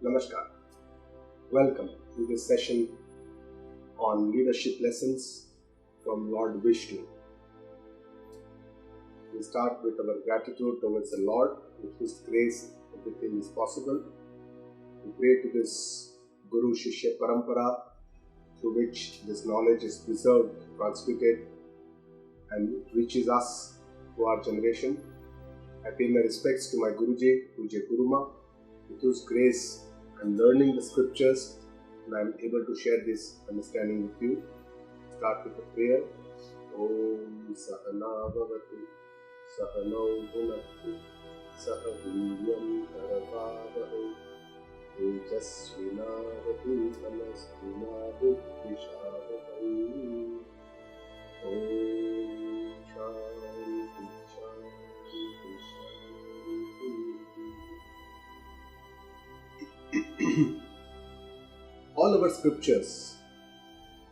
Namaskar. Welcome to this session on leadership lessons from Lord Vishnu. We start with our gratitude towards the Lord. With His grace, everything is possible. We pray to this Guru Shishya Parampara through which this knowledge is preserved, transmitted, and reaches us to our generation. I pay my respects to my Guruji, Pujya Guruma, with whose grace I'm learning the scriptures and I'm able to share this understanding with you. Start with a prayer. Om Sahana Bhavatu Sahanau Bhunaktu Sahaviryam Karavavahu Tejasvinavatu Namastu Buddhishavahu. Om Shanti Shanti Shanti. All our scriptures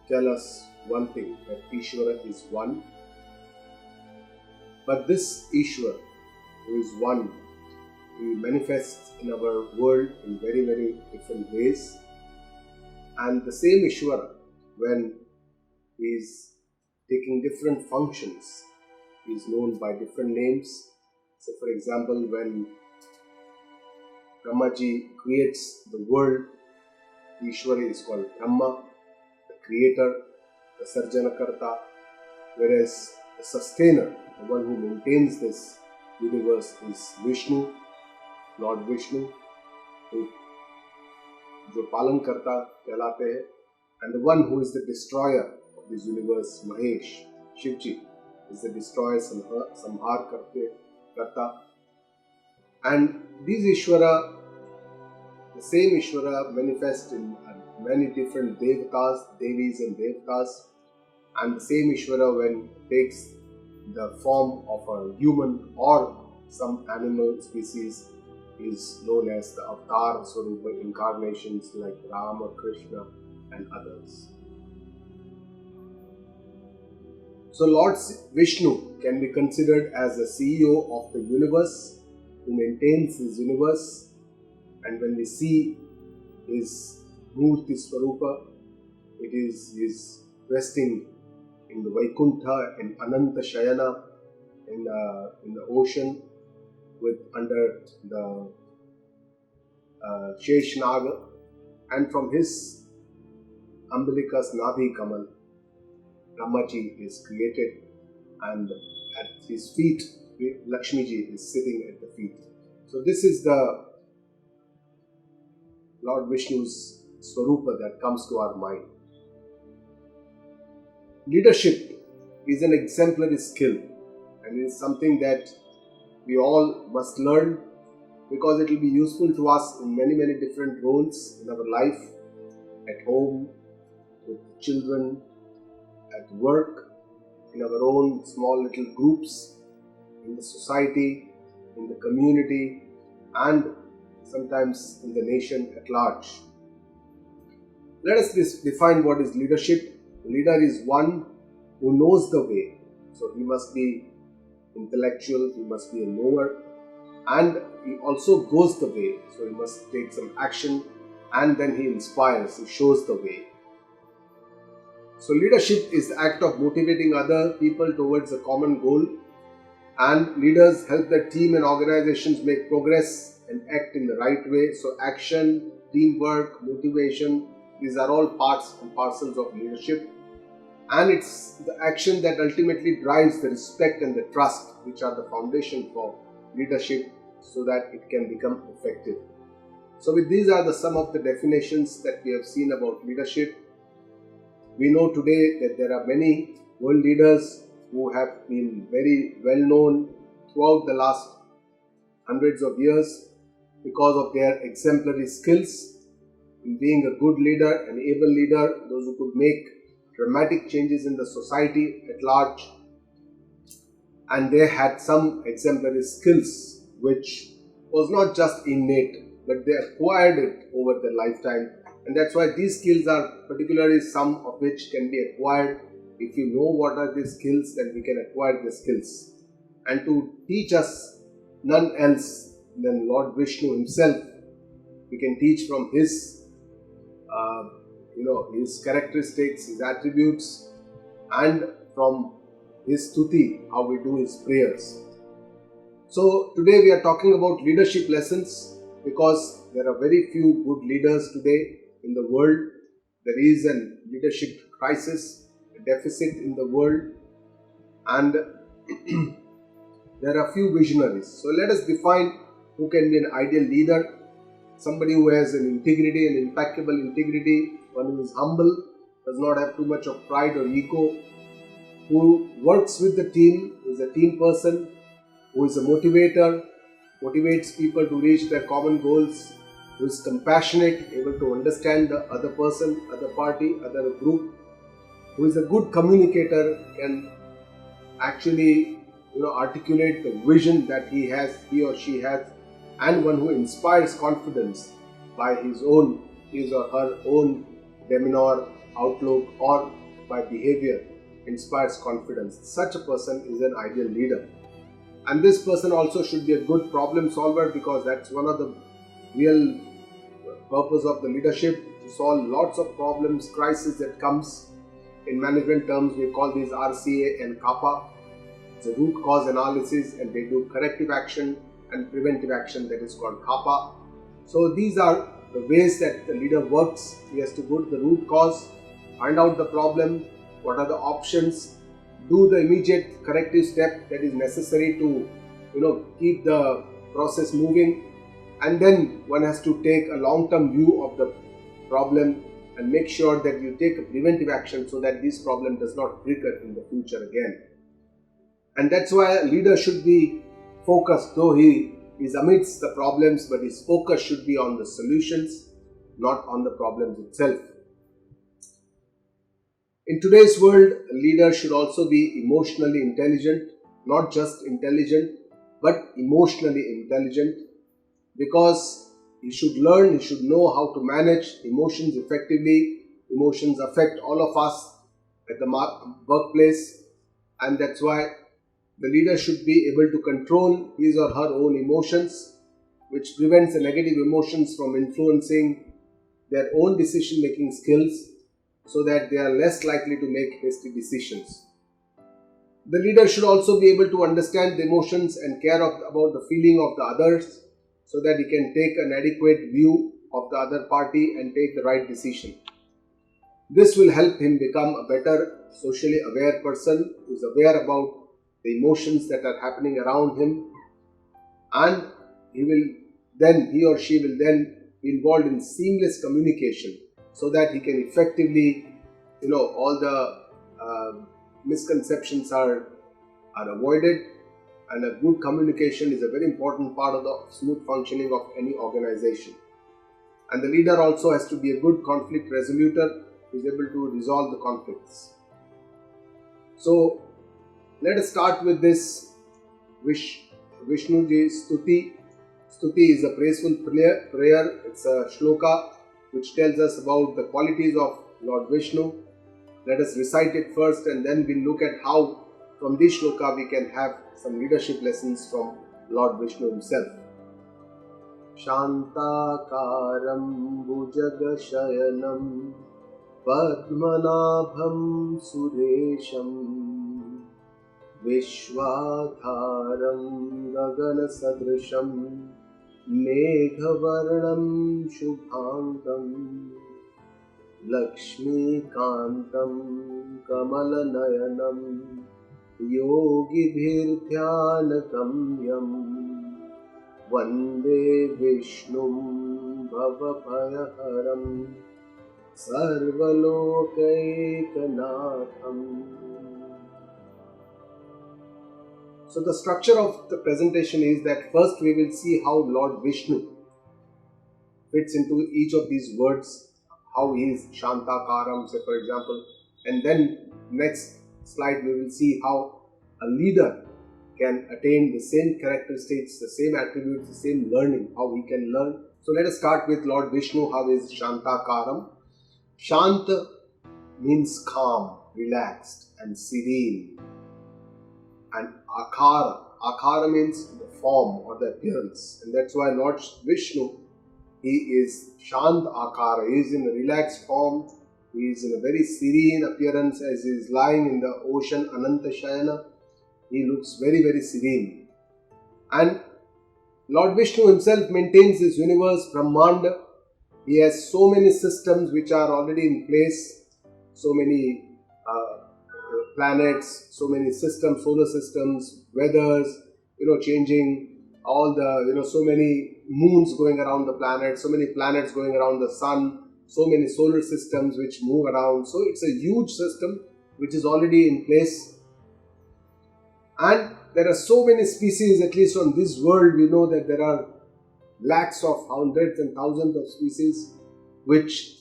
tell us one thing, that Ishvara is one. But this Ishvara, who is one, he manifests in our world in very, very different ways. And the same Ishvara, when he is taking different functions, he is known by different names. So for example, when Brahmaji creates the world, Ishvara is called Brahma, the creator, the Sarjanakarta, whereas the sustainer, the one who maintains this universe, is Vishnu, Lord Vishnu, who जो पालन करता कहलाते हैं, and the one who is the destroyer of this universe, Mahesh, Shivji, is the destroyer, samhar karta. And these Ishvara, the same Ishvara manifests in many different Devatas, Devis and Devatas, and the same Ishvara when takes the form of a human or some animal species is known as the Avatar Swarupa incarnations like Rama, Krishna and others. So Lord Vishnu can be considered as the CEO of the universe, who maintains his universe. And when we see his Murti Swarupa, it is his resting in the Vaikuntha and Ananta Shayana in the ocean with under the Sheshnaga, and from his umbilicus Nadhi Kamal, Brahmaji is created, and at his feet Lakshmiji is sitting at the feet. So this is the Lord Vishnu's Swarupa that comes to our mind. Leadership is an exemplary skill, and it is something that we all must learn, because it will be useful to us in many, many different roles in our life, at home, with children, at work, in our own small little groups, in the society, in the community, and sometimes in the nation at large. Let us define what is leadership. The leader is one who knows the way. So he must be intellectual, he must be a knower, and he also goes the way. So he must take some action, and then he inspires, he shows the way. So leadership is the act of motivating other people towards a common goal, and leaders help their team and organizations make progress and act in the right way. So action, teamwork, motivation, these are all parts and parcels of leadership. And it's the action that ultimately drives the respect and the trust, which are the foundation for leadership, so that it can become effective. So with these are some of the definitions that we have seen about leadership. We know today that there are many world leaders who have been very well known throughout the last hundreds of years because of their exemplary skills in being a good leader, an able leader, those who could make dramatic changes in the society at large. And they had some exemplary skills which was not just innate, but they acquired it over their lifetime. And that's why these skills are particularly some of which can be acquired. If you know what are these skills, then we can acquire the skills. And to teach us none else than Lord Vishnu himself We can teach from his, his characteristics, his attributes, and from his Stutee, how we do his prayers. So today we are talking about leadership lessons because there are very few good leaders today in the world. There is a leadership crisis, a deficit in the world, and there are few visionaries. So let us define who can be an ideal leader. Somebody who has an integrity, an impeccable integrity, one who is humble, does not have too much of pride or ego, who works with the team, is a team person, who is a motivator, motivates people to reach their common goals, who is compassionate, able to understand the other person, other party, other group, who is a good communicator, can actually articulate the vision that he or she has, and one who inspires confidence by his or her own demeanor, outlook, or by behavior, inspires confidence. Such a person is an ideal leader. And this person also should be a good problem solver, because that's one of the real purpose of the leadership, to solve lots of problems, crises that comes. In management terms, we call these RCA and CAPA. It's a root cause analysis, and they do corrective action and preventive action, that is called CAPA. So these are the ways that the leader works. He has to go to the root cause, find out the problem, what are the options, do the immediate corrective step that is necessary to keep the process moving, and then one has to take a long-term view of the problem and make sure that you take a preventive action so that this problem does not recur in the future again. And that's why a leader should be focused, though he is amidst the problems, but his focus should be on the solutions, not on the problems itself. In today's world, a leader should also be emotionally intelligent, not just intelligent, but emotionally intelligent, because he should learn, he should know how to manage emotions effectively. Emotions affect all of us at the workplace, and that's why the leader should be able to control his or her own emotions, which prevents the negative emotions from influencing their own decision-making skills, so that they are less likely to make hasty decisions. The leader should also be able to understand the emotions and care about the feeling of the others, so that he can take an adequate view of the other party and take the right decision. This will help him become a better socially aware person who is aware about the emotions that are happening around him, and he or she will then be involved in seamless communication, so that he can effectively, all the misconceptions are avoided, and a good communication is a very important part of the smooth functioning of any organization. And the leader also has to be a good conflict resoluter, who is able to resolve the conflicts. So let us start with this Vishnuji Stutee. Stutee is a praiseful prayer. It's a shloka which tells us about the qualities of Lord Vishnu. Let us recite it first, and then we'll look at how from this shloka we can have some leadership lessons from Lord Vishnu himself. Shantakaram bhujagashayanam padmanabham suresham vishwadharam gaganasadrisham meghavarnam shubhankam Lakshmikantam kamalanayanam yogibhirdhyanagamyam Vande Vishnum bhavabhayaharam sarvalokaikanaatham. So the structure of the presentation is that first we will see how Lord Vishnu fits into each of these words, how he is Shantakaram, say for example, and then next slide we will see how a leader can attain the same characteristics, the same attributes, the same learning, how he can learn. So let us start with Lord Vishnu, how is Shantakaram. Shanta means calm, relaxed and serene. And Akara means the form or the appearance. And that's why Lord Vishnu He is Shant Akara. He is in a relaxed form. He is in a very serene appearance as he is lying in the ocean Ananta Shayana. He looks very, very serene. And Lord Vishnu himself maintains this universe, Brahmanda. He has so many systems which are already in place, so many planets, so many systems, solar systems, weathers, changing, all the, so many moons going around the planet, so many planets going around the sun, so many solar systems which move around. So it's a huge system which is already in place. And there are so many species, at least on this world, we know that there are lakhs of hundreds and thousands of species which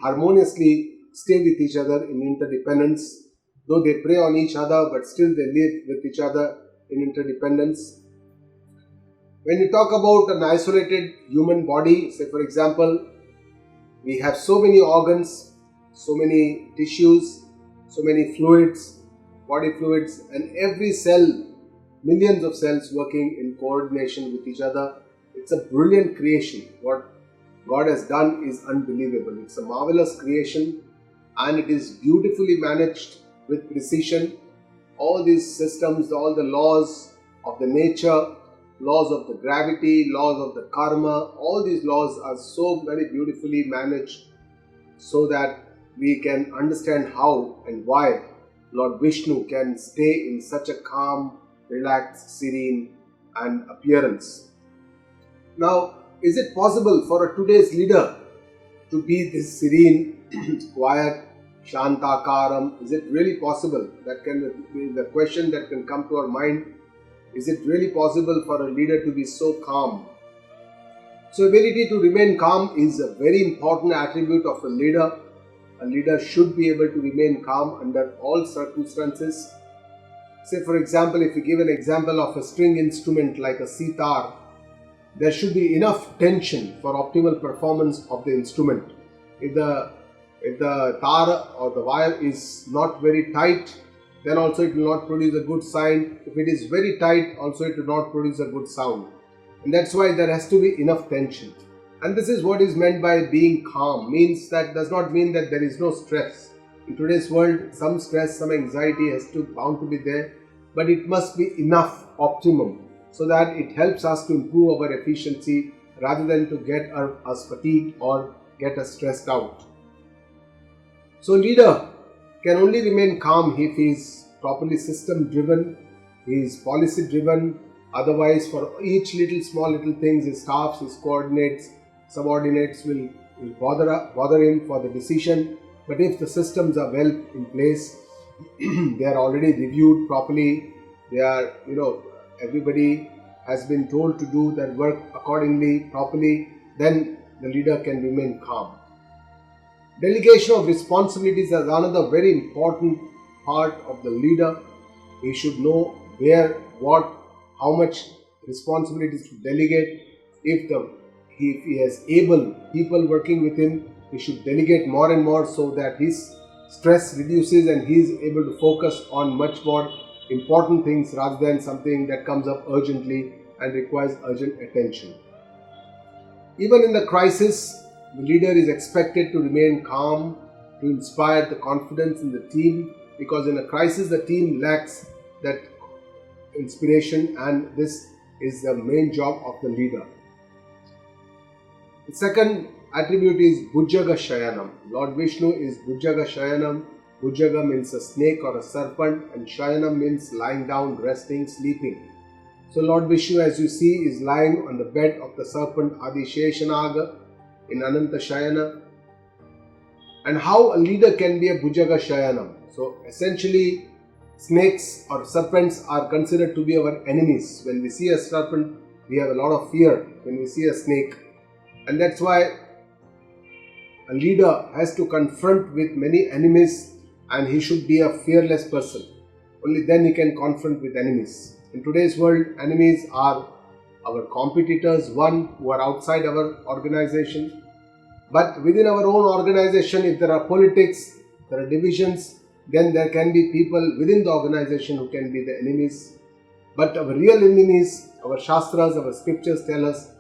harmoniously stay with each other in interdependence. Though they prey on each other, but still they live with each other in interdependence. When you talk about an isolated human body, say for example, we have so many organs, so many tissues, so many fluids, body fluids, and every cell, millions of cells working in coordination with each other. It's a brilliant creation. What God has done is unbelievable. It's a marvelous creation and it is beautifully managed with precision. All these systems, all the laws of the nature, laws of the gravity, laws of the karma, all these laws are so very beautifully managed so that we can understand how and why Lord Vishnu can stay in such a calm, relaxed, serene and appearance. Now, is it possible for a today's leader to be this serene, quiet, Shantakaram? Is it really possible? That can be the question that can come to our mind. Is it really possible for a leader to be so calm? So, ability to remain calm is a very important attribute of a leader. A leader should be able to remain calm under all circumstances. Say for example, if you give an example of a string instrument like a sitar, there should be enough tension for optimal performance of the instrument. If the tar or the wire is not very tight, then also it will not produce a good sound. If it is very tight, also it will not produce a good sound. And that's why there has to be enough tension. And this is what is meant by being calm. Means that does not mean that there is no stress. In today's world, some stress, some anxiety bound to be there, but it must be enough, optimum, so that it helps us to improve our efficiency rather than to get us fatigued or get us stressed out. So leader can only remain calm if he is properly system driven, he is policy driven. Otherwise, for each small little things, his staffs, his coordinates, subordinates will bother him for the decision. But if the systems are well in place, they are already reviewed properly, they are, everybody has been told to do their work accordingly, properly, then the leader can remain calm. Delegation of responsibilities is another very important part of the leader. He should know where, what, how much responsibilities to delegate. If he has able people working with him, he should delegate more and more so that his stress reduces and he is able to focus on much more important things rather than something that comes up urgently and requires urgent attention. Even in the crisis, the leader is expected to remain calm, to inspire the confidence in the team, because in a crisis the team lacks that inspiration, and this is the main job of the leader. The second attribute is Bhujjaga Shayanam. Lord Vishnu is Bhujjaga Shayanam. Bhujjaga means a snake or a serpent, and Shayanam means lying down, resting, sleeping. So Lord Vishnu, as you see, is lying on the bed of the serpent Adi Sheshanaga in Ananta Shayana. And how a leader can be a Bhujjaga Shayanam? So essentially, snakes or serpents are considered to be our enemies. When we see a serpent, we have a lot of fear when we see a snake. And that's why a leader has to confront with many enemies, and he should be a fearless person. Only then he can confront with enemies. In today's world, enemies are our competitors, who are outside our organization. But within our own organization, if there are politics, there are divisions, then there can be people within the organization who can be the enemies. But our real enemies, our shastras, our scriptures tell us,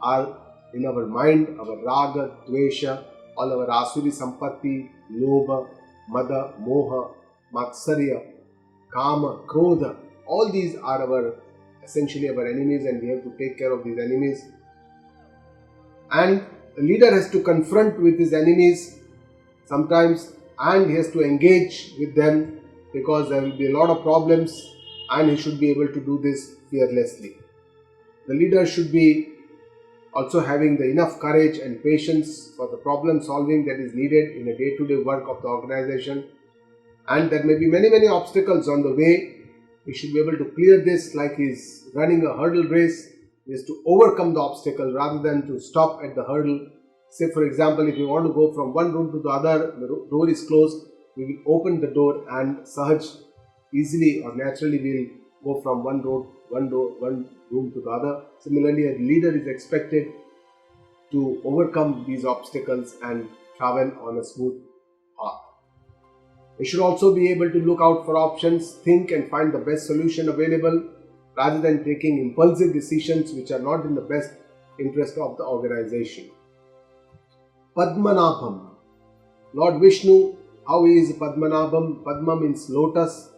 are in our mind, our raga, dvesha, all our asuri sampatti, lobha, mada, moha, matsarya, kama, krodha, all these are essentially our enemies, and we have to take care of these enemies. And the leader has to confront with his enemies sometimes, and he has to engage with them, because there will be a lot of problems, and he should be able to do this fearlessly. The leader should be also having the enough courage and patience for the problem solving that is needed in a day-to-day work of the organization, and there may be many obstacles on the way. He should be able to clear this like he's running a hurdle race. He has to overcome the obstacle rather than to stop at the hurdle. Say for example, if you want to go from one room to the other, the door is closed, we will open the door and sahaj, easily or naturally we will go from one room to the other. Similarly, a leader is expected to overcome these obstacles and travel on a smooth path. They should also be able to look out for options, think and find the best solution available, rather than taking impulsive decisions which are not in the best interest of the organization. Padmanabham. Lord Vishnu, how he is Padmanabham? Padma means lotus,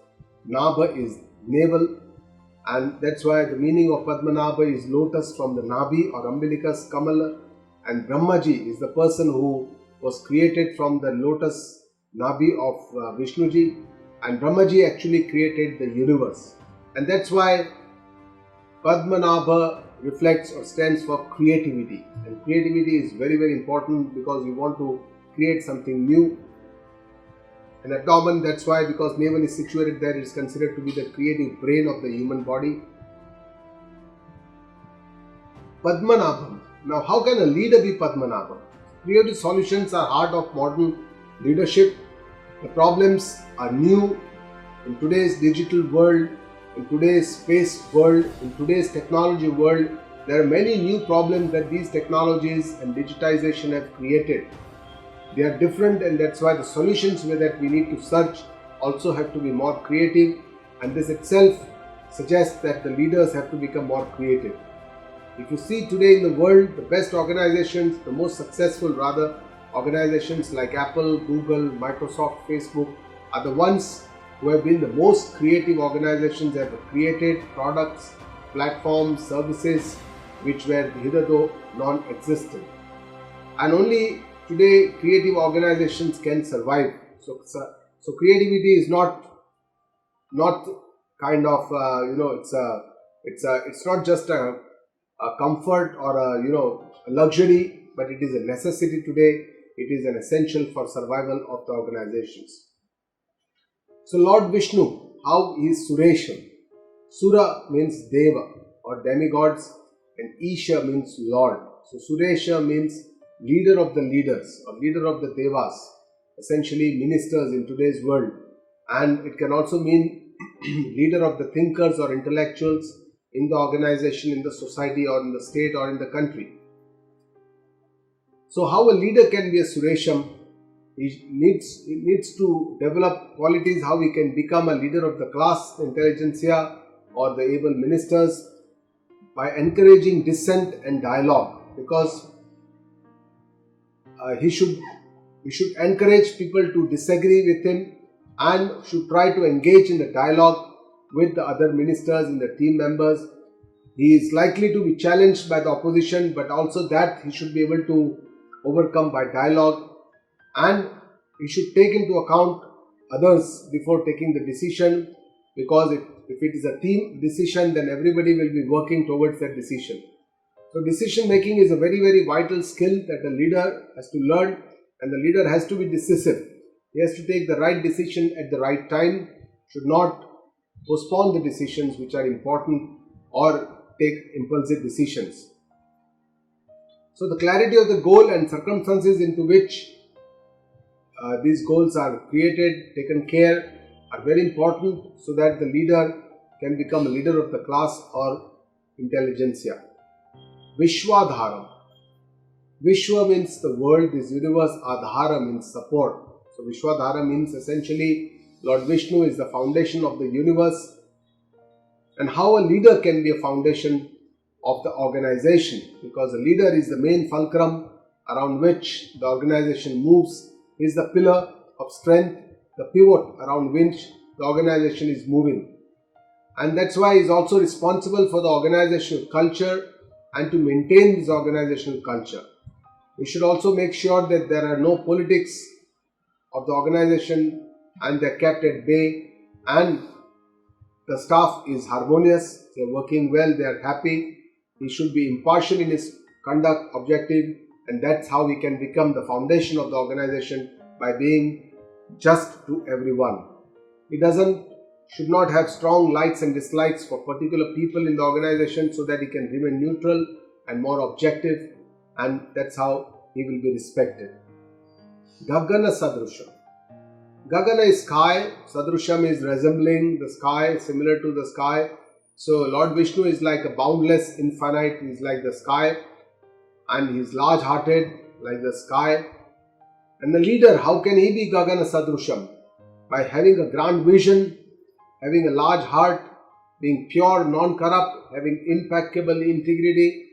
Nabha is navel, and that's why the meaning of Padmanabha is lotus from the Nabi or umbilicus, Kamala, and Brahmaji is the person who was created from the lotus Nabi of Vishnuji, and Brahmaji actually created the universe. And that's why Padmanabha reflects or stands for creativity. And creativity is very important, because we want to create something new. And abdomen, that's why, because navel is situated there, is considered to be the creative brain of the human body. Padmanabham. Now, how can a leader be Padmanabham? Creative solutions are heart of modern leadership. The problems are new in today's digital world, in today's space world, in today's technology world. There are many new problems that these technologies and digitization have created. They are different, and that's why the solutions that we need to search also have to be more creative, and this itself suggests that the leaders have to become more creative. If you see today in the world, the best organizations, the most successful rather, organizations like Apple, Google, Microsoft, Facebook are the ones who have been the most creative organizations that have created products, platforms, services which were hitherto non-existent. And only today creative organizations can survive. So creativity is not kind of it's not just a comfort or a luxury, but it is a necessity today. It is an essential for survival of the organizations. So Lord Vishnu, how he is Suresham. Sura means Deva or demigods, and Isha means Lord. So Suresha means leader of the leaders or leader of the Devas, essentially ministers in today's world. And it can also mean leader of the thinkers or intellectuals in the organization, in the society or in the state or in the country. So how a leader can be a Suresham? He needs to develop qualities how he can become a leader of the class, intelligentsia or the able ministers, by encouraging dissent and dialogue, because he should encourage people to disagree with him and should try to engage in the dialogue with the other ministers and the team members. He is likely to be challenged by the opposition, but also that he should be able to overcome by dialogue, and he should take into account others before taking the decision, because if it is a team decision, then everybody will be working towards that decision. So decision making is a very vital skill that a leader has to learn, and the leader has to be decisive. He has to take the right decision at the right time, should not postpone the decisions which are important or take impulsive decisions. So the clarity of the goal and circumstances into which these goals are created, taken care, are very important, so that the leader can become a leader of the class or intelligentsia. Vishwadharam. Vishwa means the world, this universe. Adhara means support. So Vishwadhara means essentially Lord Vishnu is the foundation of the universe. And how a leader can be a foundation of the organization, because the leader is the main fulcrum around which the organization moves. He is the pillar of strength, the pivot around which the organization is moving. And that's why he is also responsible for the organizational culture and to maintain this organizational culture. We should also make sure that there are no politics of the organization and they are kept at bay, and the staff is harmonious, they are working well, they are happy. He should be impartial in his conduct, objective, and that's how we can become the foundation of the organization, by being just to everyone. He should not have strong likes and dislikes for particular people in the organization, so that he can remain neutral and more objective, and that's how he will be respected. Gagana Sadrusham. Gagana is sky, Sadrusham is resembling the sky, similar to the sky. So Lord Vishnu is like a boundless infinite, he is like the sky, and he is large-hearted like the sky. And the leader, how can he be Gagana Sadrusham? By having a grand vision, having a large heart, being pure, non-corrupt, having impeccable integrity.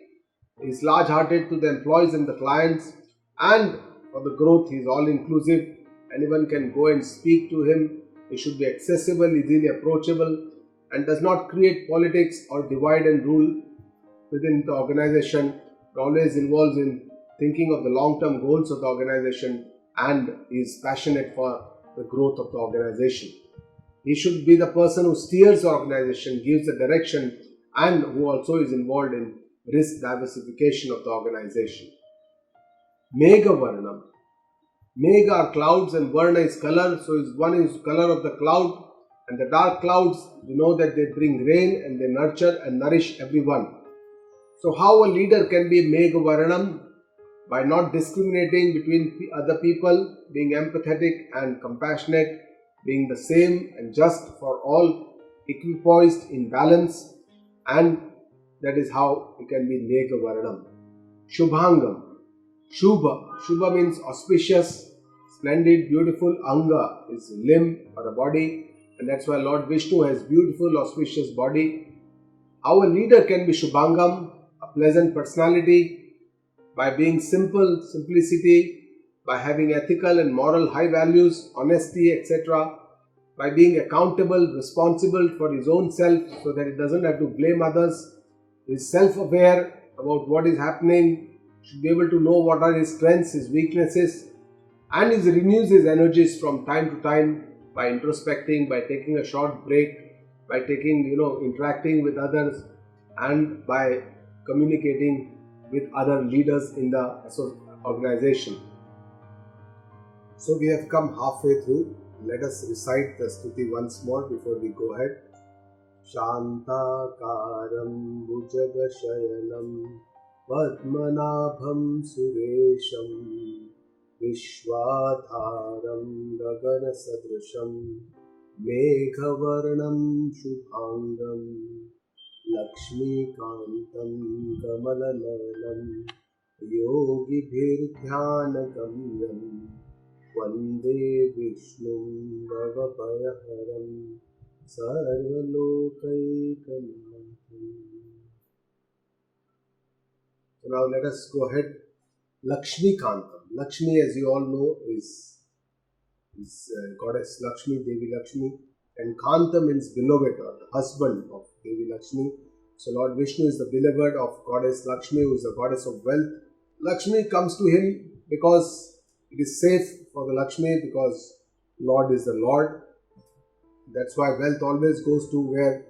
He is large-hearted to the employees and the clients, and for the growth he is all-inclusive. Anyone can go and speak to him. He should be accessible, easily approachable, and does not create politics or divide and rule within the organization. It always involves in thinking of the long-term goals of the organization, and is passionate for the growth of the organization. He should be the person who steers the organization, gives the direction, and who also is involved in risk diversification of the organization. Megha Varnam. Megha are clouds and Varna is color. So one is color of the cloud, and the dark clouds, you know that they bring rain and they nurture and nourish everyone. So how a leader can be Megha Varnam? By not discriminating between other people, being empathetic and compassionate, being the same and just for all, equipoised in balance, and that is how it can be Megha Varnam. Shubhangam. Shubha means auspicious, splendid, beautiful. Anga is limb or a body, and that's why Lord Vishnu has beautiful, auspicious body. How a leader can be Shubhangam, a pleasant personality, by being simple, simplicity, by having ethical and moral high values, honesty, etc., by being accountable, responsible for his own self, so that he doesn't have to blame others. He is self-aware about what is happening, should be able to know what are his strengths, his weaknesses, and he renews his energies from time to time by introspecting, by taking a short break, by interacting with others, and by communicating with other leaders in the organization. So we have come halfway through. Let us recite the Stutee once more before we go ahead. Shantakaram Bhujagashayanam Padmanabham Suresham Vishwadharam Gaganasadrusham Meghavarnam Shubhangam Lakshmikantam Kamalanayanam Yogibhirdhyanagamyam Vande Vishnum Bhavabhayaharam Sarvalokaikanatham. So now let us go ahead. Lakshmikantam. Lakshmi, as you all know, is goddess Lakshmi, Devi Lakshmi, and Kanta means beloved or the husband of Devi Lakshmi. So Lord Vishnu is the beloved of goddess Lakshmi, who is the goddess of wealth. Lakshmi comes to him because it is safe for the Lakshmi, because Lord is the Lord. That's why wealth always goes to where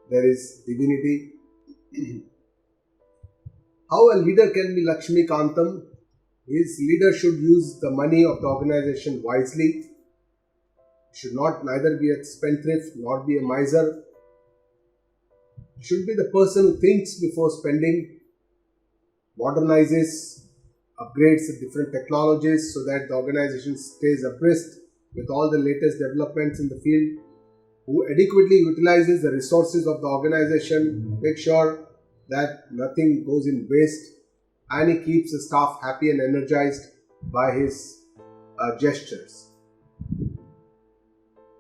there is divinity. How a leader can be Lakshmi Kantam? His leader should use the money of the organization wisely. He should neither be a spendthrift nor be a miser. He should be the person who thinks before spending, modernizes, upgrades the different technologies so that the organization stays abreast with all the latest developments in the field, who adequately utilizes the resources of the organization, make sure that nothing goes in waste, and he keeps the staff happy and energized by his gestures.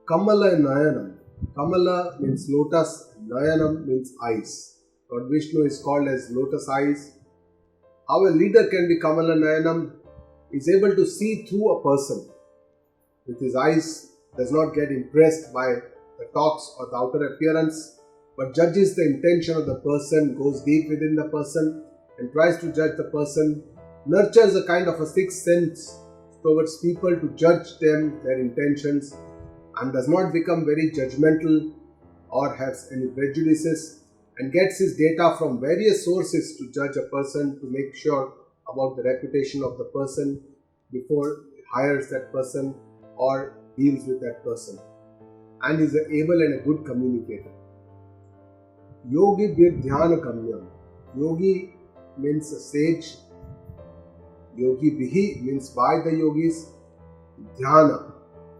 Kamala Nayanam. Kamala means lotus, Nayanam means eyes. Lord Vishnu is called as lotus eyes. How a leader can be Kamala Nayanam is able to see through a person. With his eyes, does not get impressed by the talks or the outer appearance, but judges the intention of the person, goes deep within the person and tries to judge the person, nurtures a kind of a sixth sense towards people to judge them, their intentions, and does not become very judgmental or has any prejudices, and gets his data from various sources to judge a person, to make sure about the reputation of the person before he hires that person or deals with that person, and is able and a good communicator. Yogi bir dhyana kamyam. Yogi means a sage. Yogi bihi means by the yogis. Dhyana,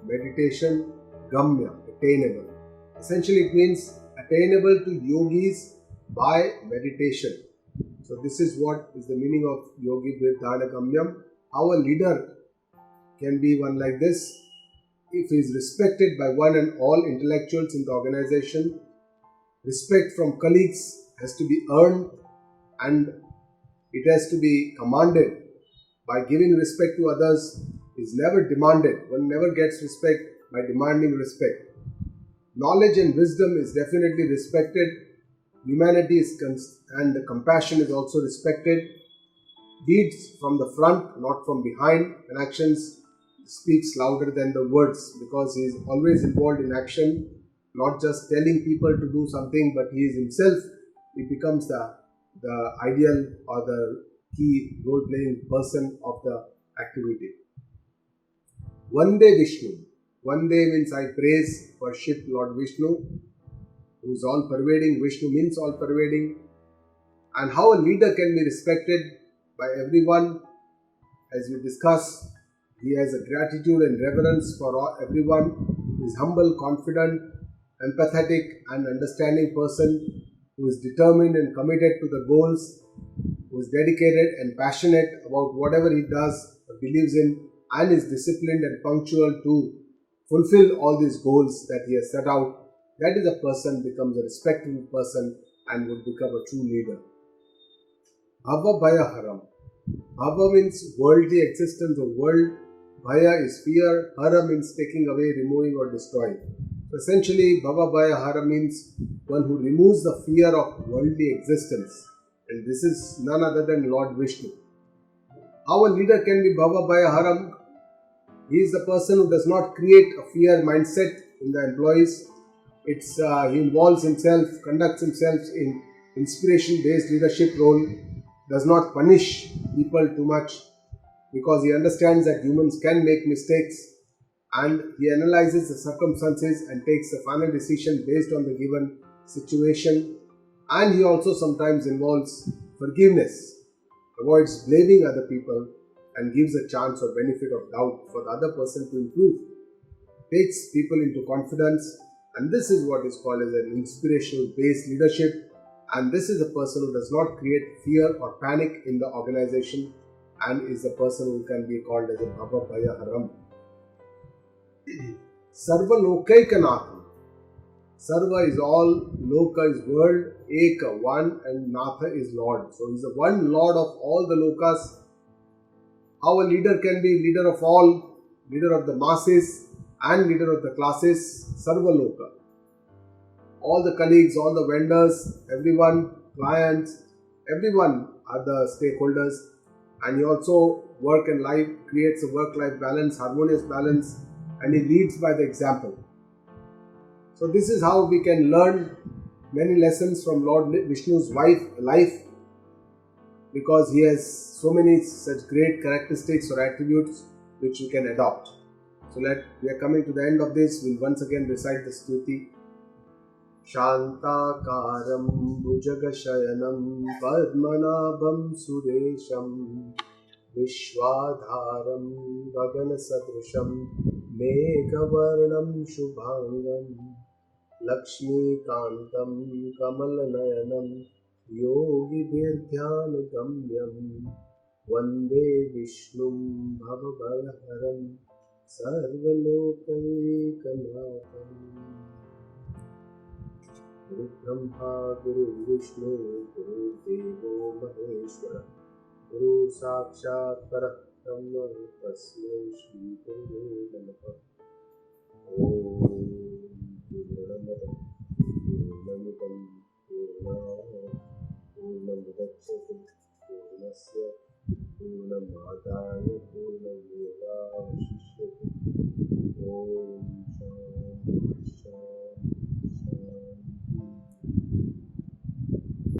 meditation. Gamya, attainable. Essentially it means attainable to yogis by meditation. So this is what is the meaning of Yogi bir dhyana kamyam. How a leader can be one like this if he is respected by one and all intellectuals in the organization. Respect from colleagues has to be earned and it has to be commanded. By giving respect to others is never demanded. One never gets respect by demanding respect. Knowledge and wisdom is definitely respected. Humanity and the compassion is also respected. Deeds from the front, not from behind, and actions speaks louder than the words, because he is always involved in action, not just telling people to do something, but he is himself, he becomes the ideal or the key role-playing person of the activity. Vande Vishnu. Vande means I praise, worship Lord Vishnu, who is all-pervading. Vishnu means all-pervading. And how a leader can be respected by everyone, as we discuss, he has a gratitude and reverence for everyone. He is humble, confident, empathetic and understanding person who is determined and committed to the goals, who is dedicated and passionate about whatever he does or believes in, and is disciplined and punctual to fulfill all these goals that he has set out. That is a person becomes a respectable person and would become a true leader. Bhava Bhaya Haram. Bhava means worldly existence or world. Bhaya is fear. Hara means taking away, removing or destroying. So essentially, Bhava Bhaya Hara means one who removes the fear of worldly existence. And this is none other than Lord Vishnu. How a leader can be Bhava Bhaya Haram? He is the person who does not create a fear mindset in the employees. He involves himself, conducts himself in inspiration-based leadership role, does not punish people too much because he understands that humans can make mistakes, and he analyzes the circumstances and takes the final decision based on the given situation. And he also sometimes involves forgiveness, avoids blaming other people and gives a chance or benefit of doubt for the other person to improve, takes people into confidence, and this is what is called as an inspirational based leadership. And this is a person who does not create fear or panic in the organization and is a person who can be called as a Bhava Bhaya Haram. Sarva Lokaikanatha. Sarva is all, Loka is world, Eka one, and Natha is Lord. So he is the one Lord of all the Lokas. How a leader can be leader of all, leader of the masses and leader of the classes. Sarva Loka. All the colleagues, all the vendors, everyone, clients, everyone are the stakeholders. And he also work and life, creates a work-life balance, harmonious balance, and he leads by the example. So this is how we can learn many lessons from Lord Vishnu's life, because he has so many such great characteristics or attributes which we can adopt. So we are coming to the end of this. We'll once again recite the Stutee. Shantakaram Bhujagashayanam Padmanabham Suresham Vishwadharam Gaganasadrusham Meghavarnam Shubhangam Lakshmikantam Kamalanayanam Yogi Bhirdhyana Gamyam Vande Vishnum Bhavabhayaharam Sarvalokaikanatam. गुरु ब्रह्मा गुरु विष्णु गुरुर्देवो महेश्वर गुरु साक्षात् परब्रह्म तस्मै श्री गुरुवे नमः। ओम पूर्णमद पूर्णमिदं पूर्णात् पूर्णमुदच्यते पूर्णस्य पूर्णमादाय पूर्णमेवावशिष्यते। ओम